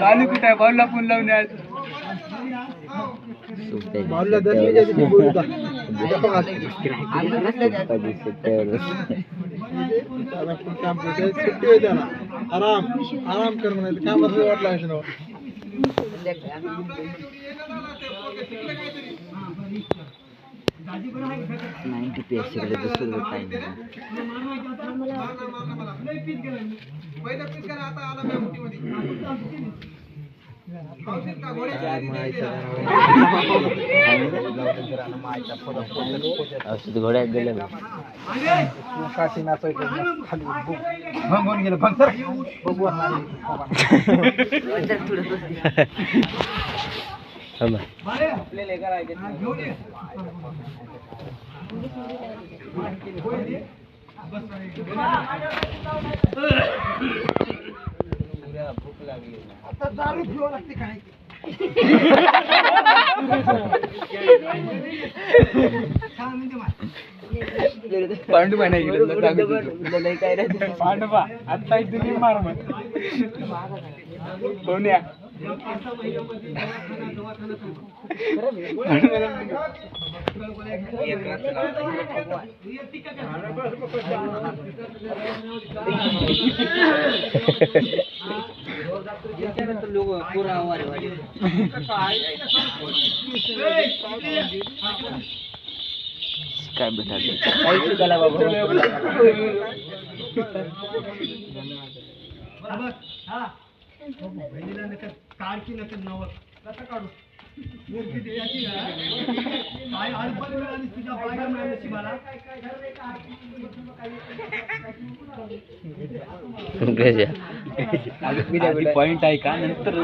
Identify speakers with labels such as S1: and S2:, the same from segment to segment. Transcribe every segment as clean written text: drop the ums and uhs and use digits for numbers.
S1: बालू कुठे आहे? बालूला फोन लावून आज बालूला 10 मिनिटाची बोलू का? सुट्टी आहे त्याला. आराम कर म्हणाले. काम असं वाटलं असेल ना. 90 पेज दुसरं टाइम औषध घोड्यात गेलं काठी नाचायचं खाली भंगून गेलं भंग आपल्याला करायचं भूक लागली आता दारू पिवा लागते काय पांडुबा नाही गेलं काय रे पांडुबा आता इथून मार मग कोण्या लोग पूरा काय बताते कार की नकल नवं कसं काढू मूर्ती द्यायची काय अल्पन मिळाली तुझ्या बायका मिळाली शिवाला आधी पॉइंट आहे का नंतर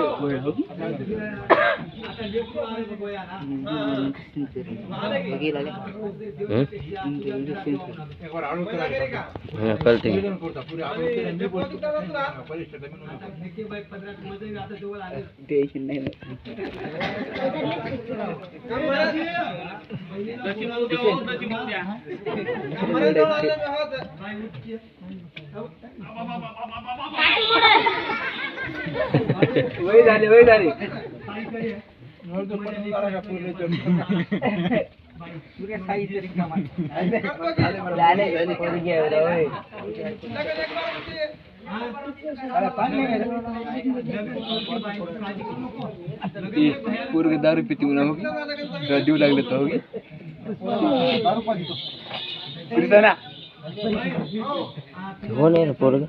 S1: वही झाली पूर्व दारू पिती म्हणा होगी देऊ लागले तर होगी हो नाही पोरग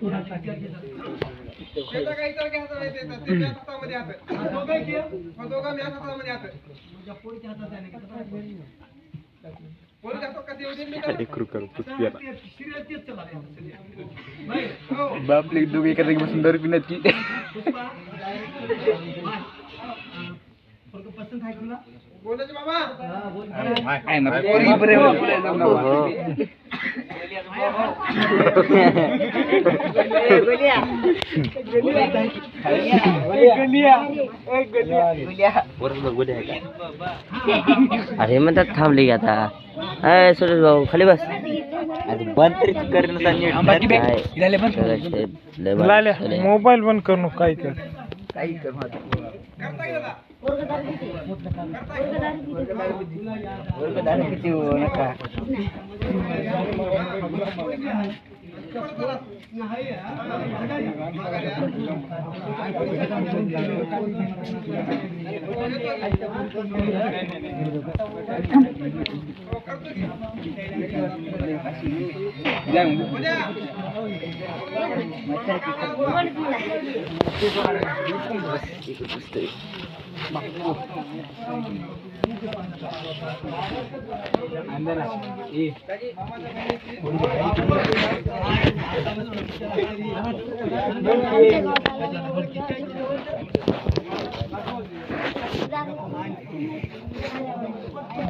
S1: बाप ले दोघे एका जागी बसून दारू पिण्यात की पसंत आहे तुला बोलायचं बाबा आहे ना पोरी बरे अरे म्हणतात थांबली आता अय सुरेश भाऊ खाली बस बंद तरी मोबाईल बंद करू काही कर काही कर किती नका